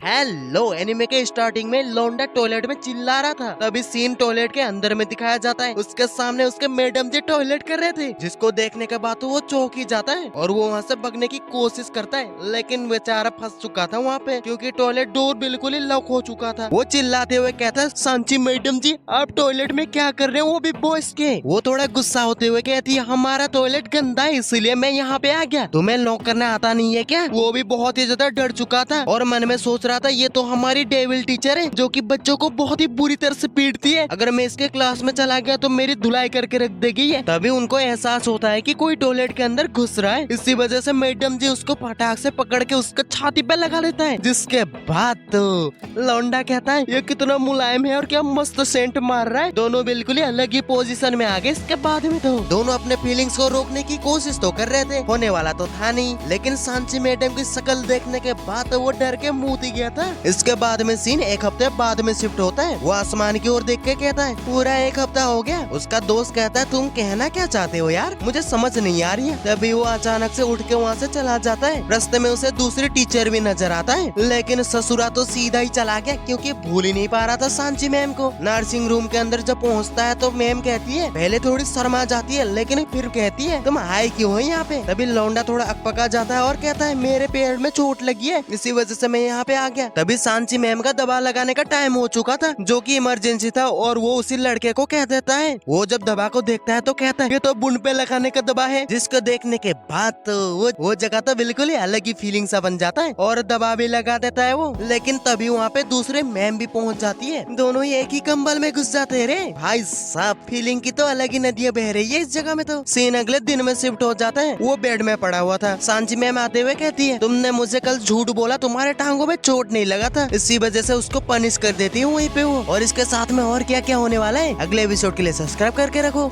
Hello, anime के starting में लौंडा टॉयलेट में चिल्ला रहा था। तभी सीन टॉयलेट के अंदर में दिखाया जाता है। उसके सामने उसके मैडम जी टॉयलेट कर रहे थे, जिसको देखने के बाद तो वो चौंक ही जाता है और वो वहाँ से भागने की कोशिश करता है, लेकिन बेचारा फंस चुका था वहाँ पे, क्योंकि टॉयलेट डोर बिल्कुल ही लॉक हो चुका था। वो चिल्लाते हुए कहता है, सांची मैडम जी आप टॉयलेट में क्या कर रहे हो, वो भी बॉयज के। वो थोड़ा गुस्सा होते हुए कहती है, हमारा टॉयलेट गंदा है इसलिए मैं यहाँ पे आ गया, तुम्हें लॉक करना आता नहीं है क्या। वो भी बहुत ही ज्यादा डर चुका था और मन में सोच रहा था, ये तो हमारी डेविल टीचर है जो कि बच्चों को बहुत ही बुरी तरह से पीटती है, अगर मैं इसके क्लास में चला गया तो मेरी धुलाई करके रख देगी ये। तभी उनको एहसास होता है कि कोई टॉयलेट के अंदर घुस रहा है। इसी वजह से मैडम जी उसको फटाक से पकड़ के उसका छाती पे लगा देता है, जिसके बाद तो लौंडा कहता है, ये कितना मुलायम है और क्या मस्त सेंट मार रहा है। दोनों बिल्कुल ही अलग ही पोजीशन में आ गए। इसके बाद में तो दोनों अपने फीलिंग्स को रोकने की कोशिश तो कर रहे थे, होने वाला तो था नहीं, लेकिन सांची मैडम की शक्ल देखने के बाद तो वो डर के मुंह गया था। इसके बाद में सीन एक हफ्ते बाद में शिफ्ट होता है। वो आसमान की ओर देख के कहता है, पूरा एक हफ्ता हो गया। उसका दोस्त कहता है, तुम कहना क्या चाहते हो यार, मुझे समझ नहीं आ रही है। तभी वो अचानक से उठ के वहाँ से चला जाता है। रास्ते में उसे दूसरी टीचर भी नजर आता है, लेकिन ससुरा तो सीधा ही चला गया, क्योंकि भूल ही नहीं पा रहा था सांची मैम को। नर्सिंग रूम के अंदर जब पहुँचता है तो मैम कहती है, पहले थोड़ी शर्मा जाती है लेकिन फिर कहती है, तुम आए क्यों हो यहाँ पे। तभी लौंडा थोड़ा अकपका जाता है और कहता है, मेरे पैर में चोट लगी है, इसी वजह से मैं यहाँ पे आ गया। तभी सांची मैम का दवा लगाने का टाइम हो चुका था, जो कि इमरजेंसी था, और वो उसी लड़के को कह देता है। वो जब दवा को देखता है तो कहता है, ये तो बुन पे लगाने का दवा है, जिसको देखने के बाद तो वो जगह तो बिल्कुल ही अलग ही फीलिंग सा बन जाता है और दवा भी लगा देता है वो। लेकिन तभी वहाँ पे दूसरे मैम भी पहुँच जाती है, दोनों ही एक ही कंबल में घुस जाते रे। भाई साहब, फीलिंग की तो अलग ही नदियाँ बह रही है इस जगह में। तो सीन अगले दिन में शिफ्ट हो जाता है। वो बेड में पड़ा हुआ था। सांची मैम आते हुए कहती है, तुमने मुझे कल झूठ बोला, तुम्हारे टांगों में चोट नहीं लगा था, इसी वजह से उसको पनिश कर देती हूँ वहीं पे वो। और इसके साथ में और क्या क्या होने वाला है, अगले एपिसोड के लिए सब्सक्राइब करके रखो।